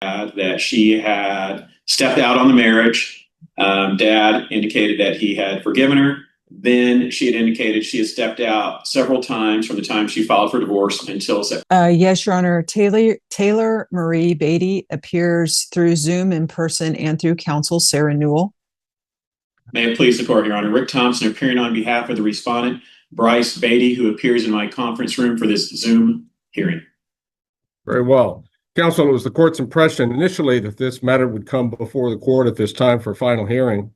that she had stepped out on the marriage. Dad indicated that he had forgiven her. Then she had indicated she had stepped out several times from the time she filed for divorce until September. Yes, Your Honor. Taylor Marie Beatty appears through Zoom, in person, and through counsel Sarah Newell. May it please the court, Your Honor. Rick Thompson appearing on behalf of the respondent, Bryce Beatty, who appears in my conference room for this Zoom hearing. Very well. Counsel, it was the court's impression initially that this matter would come before the court at this time for final hearing.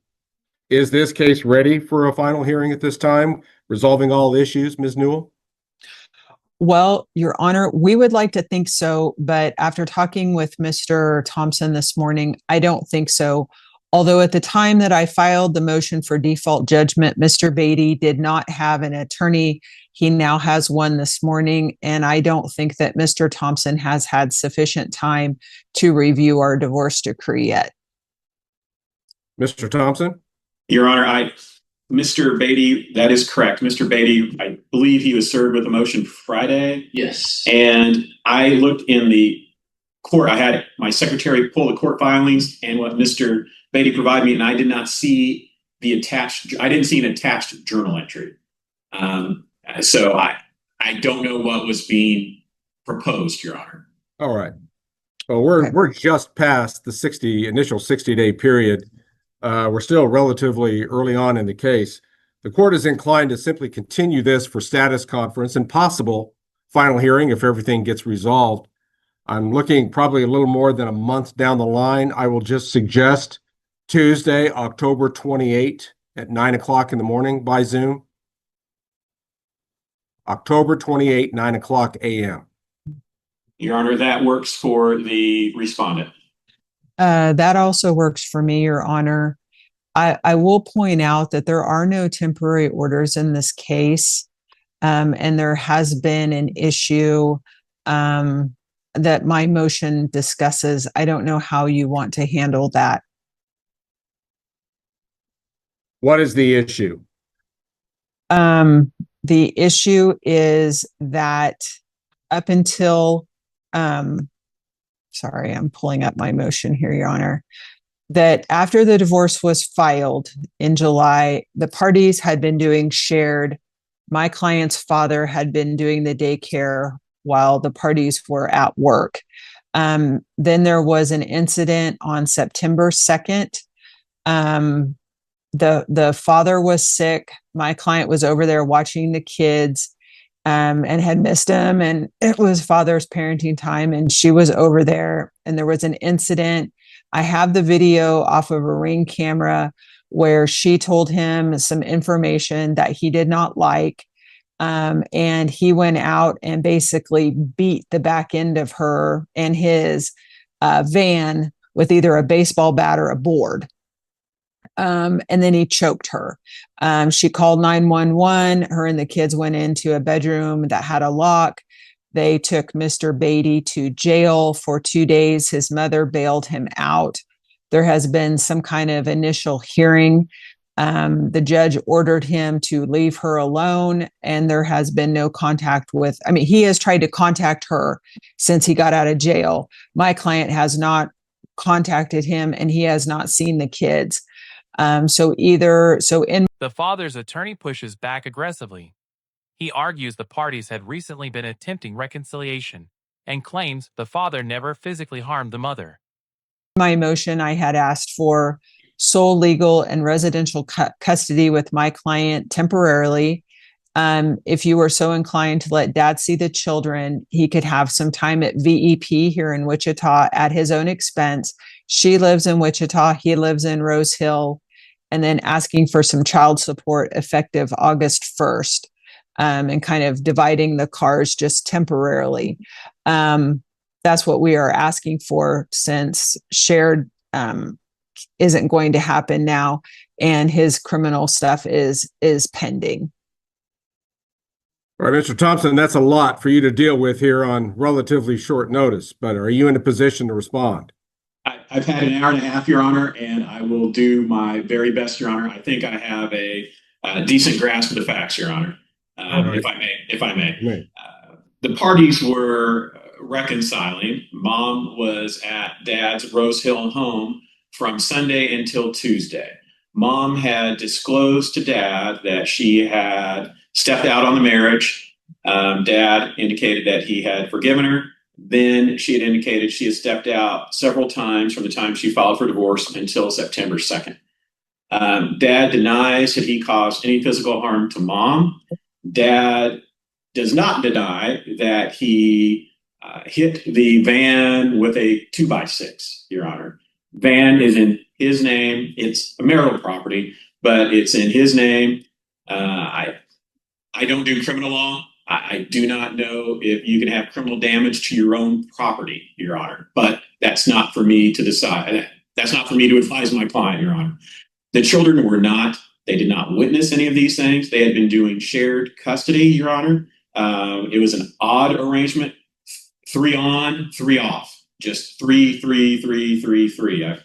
Is this case ready for a final hearing at this time, resolving all issues, Ms. Newell? Well, Your Honor, we would like to think so, but after talking with Mr. Thompson this morning, I don't think so. Although at the time that I filed the motion for default judgment, Mr. Beatty did not have an attorney. He now has one this morning, and I don't think that Mr. Thompson has had sufficient time to review our divorce decree yet. Mr. Thompson? Your Honor, Mr. Beatty, that is correct. Mr. Beatty, I believe he was served with a motion Friday. Yes. And I looked in the court. I had my secretary pull the court filings and what Mr. Beatty provided me, and I did not see I didn't see an attached journal entry. So I don't know what was being proposed, Your Honor. All right. Well, we're just past the initial 60-day period. We're still relatively early on in the case. The court is inclined to simply continue this for status conference and possible final hearing if everything gets resolved. I'm looking probably a little more than a month down the line. I will just suggest Tuesday, October 28 at 9 o'clock in the morning by Zoom. October 28, 9 o'clock a.m. Your Honor, that works for the respondent. That also works for me, Your Honor. I will point out that there are no temporary orders in this case, and there has been an issue that my motion discusses. I don't know how you want to handle that. What is the issue? The issue is that up until, sorry, I'm pulling up my motion here, Your Honor, that after the divorce was filed in July, the parties had been doing shared. My client's father had been doing the daycare while the parties were at work. Then there was an incident on September 2nd. The father was sick. My client was over there watching the kids and had missed him. And it was father's parenting time. And she was over there and there was an incident. I have the video off of a Ring camera where she told him some information that he did not like. And he went out and basically beat the back end of her and his van with either a baseball bat or a board. And then he choked her. She called 911. Her and the kids went into a bedroom that had a lock. They took Mr. Beatty to jail for 2 days. His mother bailed him out. There has been some kind of initial hearing. The judge ordered him to leave her alone, and there has been no contact with, he has tried to contact her since he got out of jail. My client has not contacted him, and he has not seen the kids. The father's attorney pushes back aggressively. He argues the parties had recently been attempting reconciliation and claims the father never physically harmed the mother. My motion, I had asked for sole legal and residential custody with my client temporarily. If you were so inclined to let dad see the children, he could have some time at VEP here in Wichita at his own expense. She lives in Wichita. He lives in Rose Hill. And then asking for some child support effective August 1st, and kind of dividing the cars just temporarily. That's what we are asking for, since shared isn't going to happen now, and his criminal stuff is pending. All right, Mr. Thompson, that's a lot for you to deal with here on relatively short notice, but are you in a position to respond? I've had an hour and a half, Your Honor, and I will do my very best, Your Honor. I think I have a decent grasp of the facts, Your Honor, right. if I may. Right. The parties were reconciling. Mom was at Dad's Rose Hill home from Sunday until Tuesday. Mom had disclosed to Dad that she had stepped out on the marriage. Dad indicated that he had forgiven her. Then she had indicated she had stepped out several times from the time she filed for divorce until September 2nd. Dad denies that he caused any physical harm to Mom. Dad does not deny that he hit the van with a 2x6, Your Honor. Van is in his name. It's a marital property, but it's in his name. I don't do criminal law. I do not know if you can have criminal damage to your own property, Your Honor, but that's not for me to decide. That's not for me to advise my client, Your Honor. The children were not, they did not witness any of these things. They had been doing shared custody, Your Honor. It was an odd arrangement, 3 on, 3 off, just 3, 3, 3, 3, 3.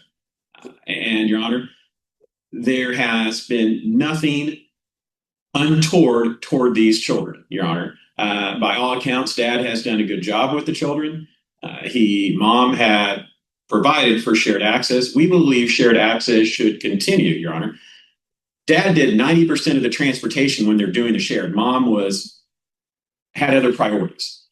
And Your Honor, there has been nothing untoward toward these children, Your Honor. By all accounts, Dad has done a good job with the children. Mom had provided for shared access. We believe shared access should continue, Your Honor. Dad did 90% of the transportation when they're doing the shared. Mom had other priorities.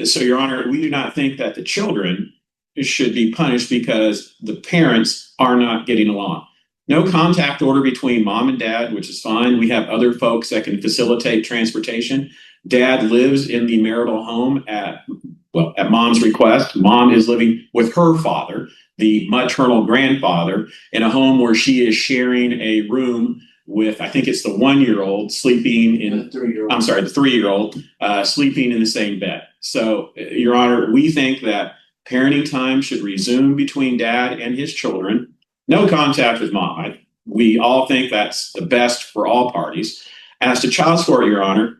So, Your Honor, we do not think that the children should be punished because the parents are not getting along. No contact order between Mom and Dad, which is fine. We have other folks that can facilitate transportation. Dad lives in the marital home at Mom's request. Mom is living with her father, the maternal grandfather, in a home where she is sharing a room with, I think it's the 1-year-old sleeping in, the 3-year-old sleeping in the same bed. So, Your Honor, we think that parenting time should resume between Dad and his children. No contact with Mom. We all think that's the best for all parties. As to child support, Your Honor,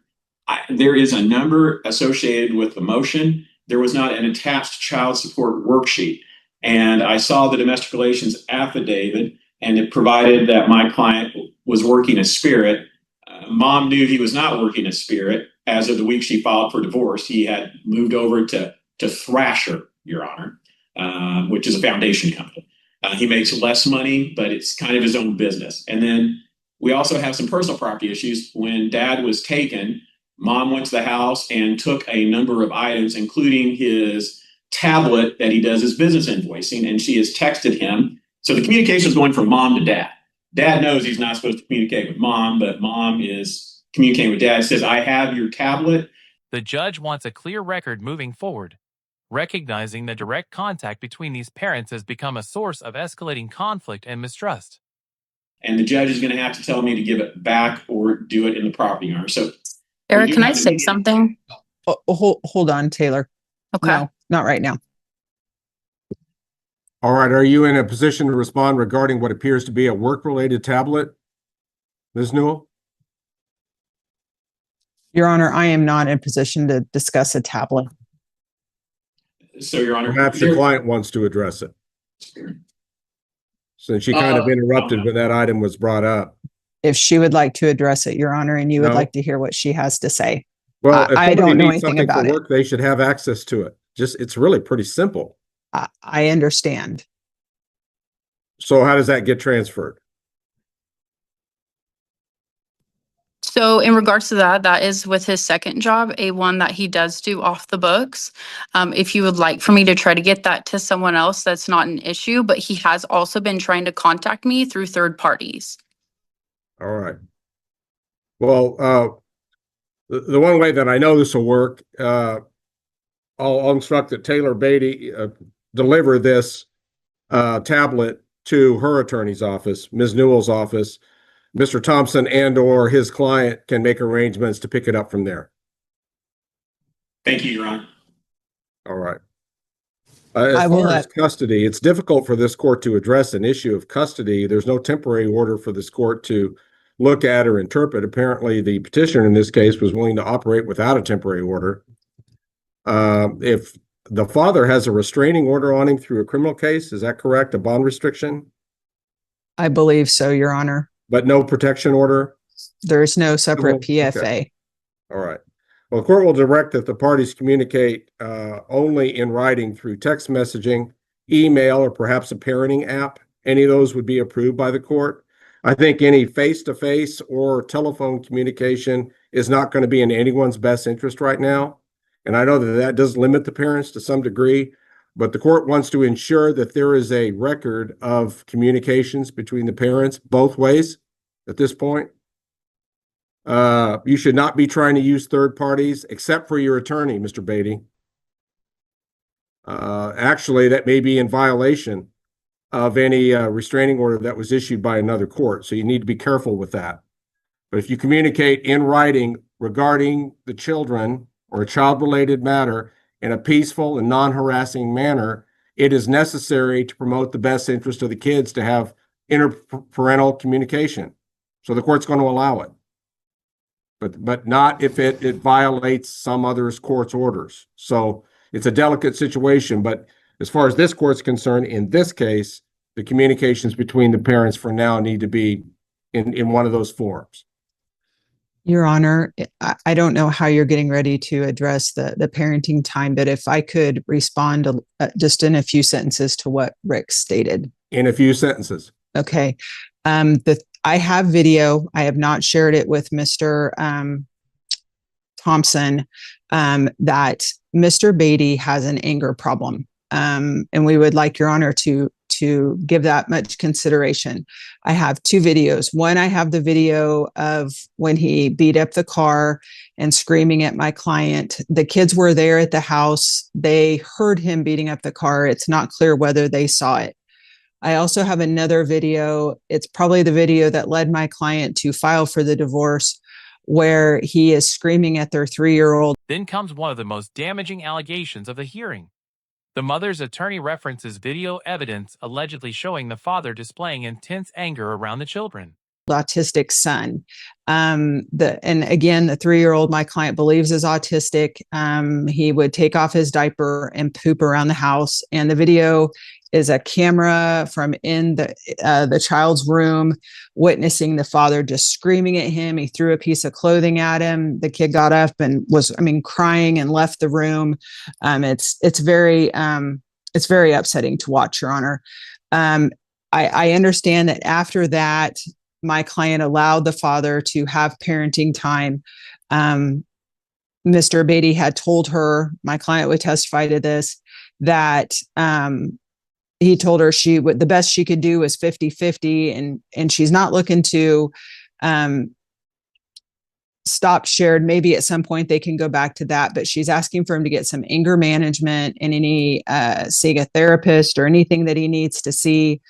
there is a number associated with the motion. There was not an attached child support worksheet. And I saw the domestic relations affidavit, and it provided that my client was working a spirit. Mom knew he was not working a spirit. As of the week she filed for divorce, he had moved over to Thrasher, Your Honor, which is a foundation company. He makes less money, but it's kind of his own business. And then we also have some personal property issues. When Dad was taken, Mom went to the house and took a number of items, including his tablet that he does his business invoicing, and she has texted him. So the communication is going from Mom to Dad. Dad knows he's not supposed to communicate with Mom, but Mom is communicating with Dad. Says, I have your tablet. The judge wants a clear record moving forward, recognizing the direct contact between these parents has become a source of escalating conflict and mistrust. And the judge is going to have to tell me to give it back or do it in the property owner. So, Eric, can I say something? Hold on, Taylor. Okay. No, not right now. All right. Are you in a position to respond regarding what appears to be a work-related tablet, Ms. Newell? Your Honor, I am not in a position to discuss a tablet. So, Your Honor, Perhaps your client wants to address it, since she kind of interrupted when that item was brought up. If she would like to address it, Your Honor, and you would No. like to hear what she has to say. Well, if I somebody don't know needs anything something about for it. work, they should have access to it. It's really pretty simple. I understand. So how does that get transferred? So in regards to that, that is with his second job, a one that he does do off the books. If you would like for me to try to get that to someone else, that's not an issue, but he has also been trying to contact me through third parties. All right. Well, the one way that I know this will work, I'll instruct that Taylor Beatty deliver this tablet to her attorney's office, Ms. Newell's office. Mr. Thompson and or his client can make arrangements to pick it up from there. Thank you, Your Honor. All right. As far as custody, it's difficult for this court to address an issue of custody. There's no temporary order for this court to look at or interpret. Apparently, the petitioner in this case was willing to operate without a temporary order. If the father has a restraining order on him through a criminal case, is that correct? A bond restriction? I believe so, Your Honor. But no protection order? There's no separate PFA. Okay. All right. Well, the court will direct that the parties communicate only in writing through text messaging, email, or perhaps a parenting app. Any of those would be approved by the court. I think any face-to-face or telephone communication is not going to be in anyone's best interest right now. And I know that that does limit the parents to some degree, but the court wants to ensure that there is a record of communications between the parents both ways at this point. You should not be trying to use third parties except for your attorney, Mr. Beatty. Actually, that may be in violation of any restraining order that was issued by another court. So you need to be careful with that. But if you communicate in writing regarding the children or a child-related matter in a peaceful and non-harassing manner, it is necessary to promote the best interest of the kids to have interparental communication. So the court's going to allow it. But not if it violates some other court's orders. So it's a delicate situation, but as far as this court's concerned, in this case, the communications between the parents for now need to be in one of those forms. Your Honor, I don't know how you're getting ready to address the parenting time, but if I could respond just in a few sentences to what Rick stated. In a few sentences. Okay. I have video. I have not shared it with Mr. Thompson, that Mr. Beatty has an anger problem. And we would like Your Honor to give that much consideration. I have two videos. One, I have the video of when he beat up the car and screaming at my client. The kids were there at the house. They heard him beating up the car. It's not clear whether they saw it. I also have another video. It's probably the video that led my client to file for the divorce, where he is screaming at their 3-year-old. Then comes one of the most damaging allegations of the hearing. The mother's attorney references video evidence allegedly showing the father displaying intense anger around the children. Autistic son. And again, the 3-year-old my client believes is autistic. He would take off his diaper and poop around the house. And the video is a camera from in the child's room, witnessing the father just screaming at him. He threw a piece of clothing at him. The kid got up and was, crying and left the room. It's very upsetting to watch, Your Honor. I understand that after that, my client allowed the father to have parenting time. Mr. Beatty had told her, my client would testify to this, that he told her the best she could do was 50-50, and she's not looking to stop shared. Maybe at some point they can go back to that, but she's asking for him to get some anger management and seeing a therapist or anything that he needs to see.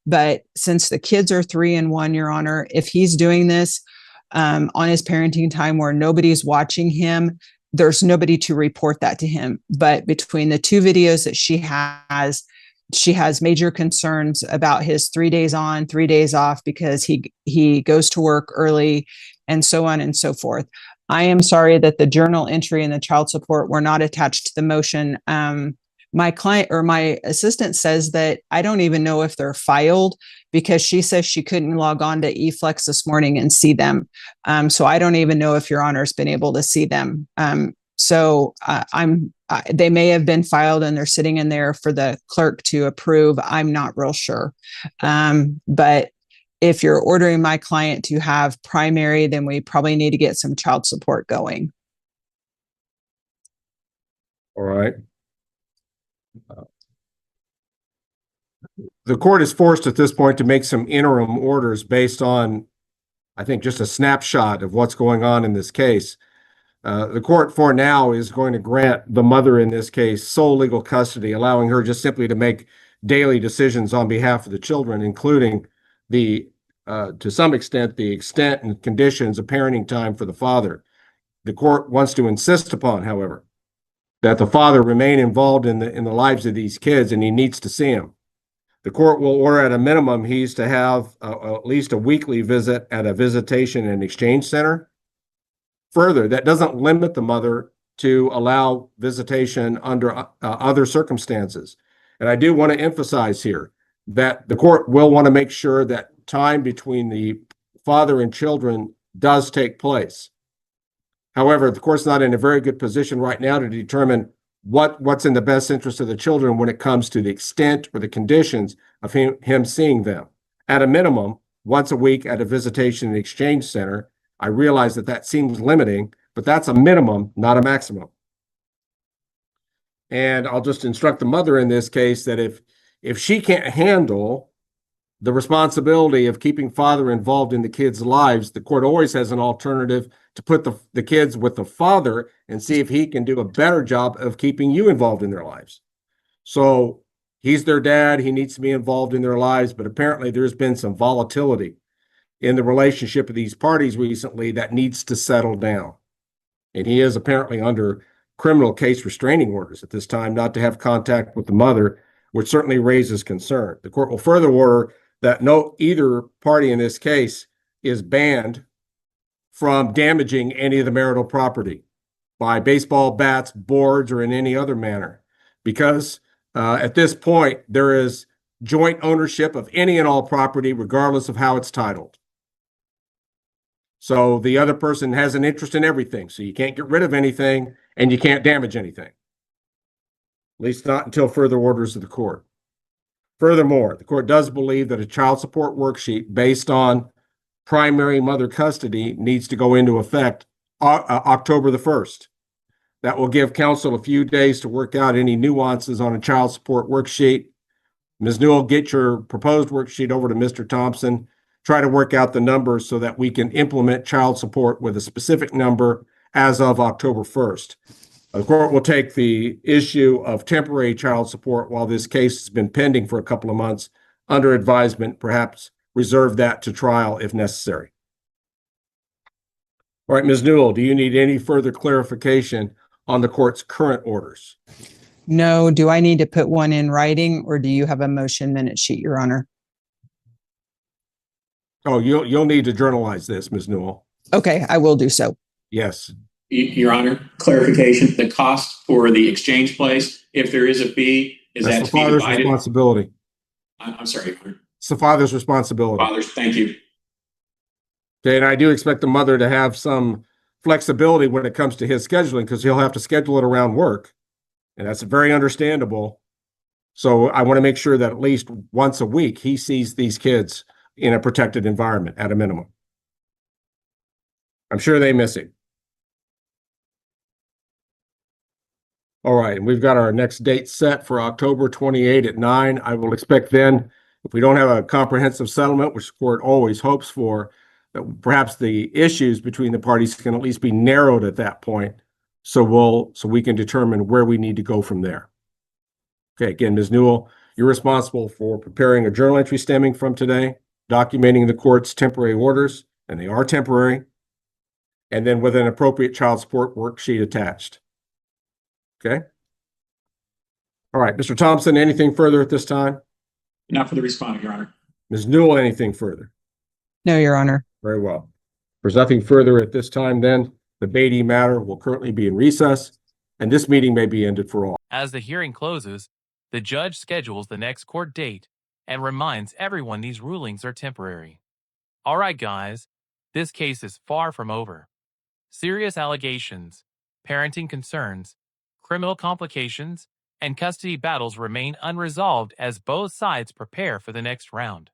But since the kids are 3 and 1, Your Honor, if he's doing this on his parenting time where nobody's watching him, there's nobody to report that to him. But between the two videos that she has major concerns about his 3 days on, 3 days off, because he goes to work early and so on and so forth. I am sorry that the journal entry and the child support were not attached to the motion. My client or my assistant says that I don't even know if they're filed, because she says she couldn't log on to eFlex this morning and see them. So I don't even know if Your Honor's been able to see them. They may have been filed and they're sitting in there for the clerk to approve. I'm not real sure. But if you're ordering my client to have primary, then we probably need to get some child support going. All right. The court is forced at this point to make some interim orders based on, I think, just a snapshot of what's going on in this case. The court for now is going to grant the mother in this case sole legal custody, allowing her just simply to make daily decisions on behalf of the children, including to some extent, the extent and conditions of parenting time for the father. The court wants to insist upon, however, that the father remain involved in the lives of these kids, and he needs to see them. The court will order at a minimum he's to have at least a weekly visit at a visitation and exchange center. Further, that doesn't limit the mother to allow visitation under other circumstances. And I do want to emphasize here that the court will want to make sure that time between the father and children does take place. However, the court's not in a very good position right now to determine what's in the best interest of the children when it comes to the extent or the conditions of him seeing them. At a minimum, once a week at a visitation and exchange center. I realize that seems limiting, but that's a minimum, not a maximum. And I'll just instruct the mother in this case that if she can't handle the responsibility of keeping father involved in the kids' lives, the court always has an alternative to put the kids with the father and see if he can do a better job of keeping you involved in their lives. So he's their dad. He needs to be involved in their lives, but apparently there's been some volatility in the relationship of these parties recently that needs to settle down. And he is apparently under criminal case restraining orders at this time not to have contact with the mother, which certainly raises concern. The court will further order that either party in this case is banned from damaging any of the marital property by baseball bats, boards, or in any other manner, because at this point there is joint ownership of any and all property, regardless of how it's titled. So the other person has an interest in everything. So you can't get rid of anything and you can't damage anything. At least not until further orders of the court. Furthermore, the court does believe that a child support worksheet based on primary mother custody needs to go into effect October the 1st. That will give counsel a few days to work out any nuances on a child support worksheet. Ms. Newell, get your proposed worksheet over to Mr. Thompson. Try to work out the numbers so that we can implement child support with a specific number as of October 1st. The court will take the issue of temporary child support while this case has been pending for a couple of months under advisement, perhaps reserve that to trial if necessary. All right, Ms. Newell, do you need any further clarification on the court's current orders? No. Do I need to put one in writing, or do you have a motion minute sheet, Your Honor? Oh, you'll need to journalize this, Ms. Newell. Okay, I will do so. Yes. Your Honor, clarification, the cost for the exchange place, if there is a fee, is That's that the to be father's divided? responsibility. I'm sorry, Your Honor. It's the father's responsibility. Fathers, thank you. Okay, and I do expect the mother to have some flexibility when it comes to his scheduling, because he'll have to schedule it around work. And that's very understandable. So I want to make sure that at least once a week he sees these kids in a protected environment at a minimum. I'm sure they miss him. All right, and we've got our next date set for October 28 at 9. I will expect then, if we don't have a comprehensive settlement, which the court always hopes for, that perhaps the issues between the parties can at least be narrowed at that point, so we can determine where we need to go from there. Okay, again, Ms. Newell, you're responsible for preparing a journal entry stemming from today, documenting the court's temporary orders, and they are temporary, and then with an appropriate child support worksheet attached. Okay. All right, Mr. Thompson, anything further at this time? Not for the respondent, Your Honor. Ms. Newell, anything further? No, Your Honor. Very well. If there's nothing further at this time, then the Beatty matter will currently be in recess, and this meeting may be ended for all. As the hearing closes, the judge schedules the next court date and reminds everyone these rulings are temporary. All right, guys, this case is far from over. Serious allegations, parenting concerns, criminal complications, and custody battles remain unresolved as both sides prepare for the next round.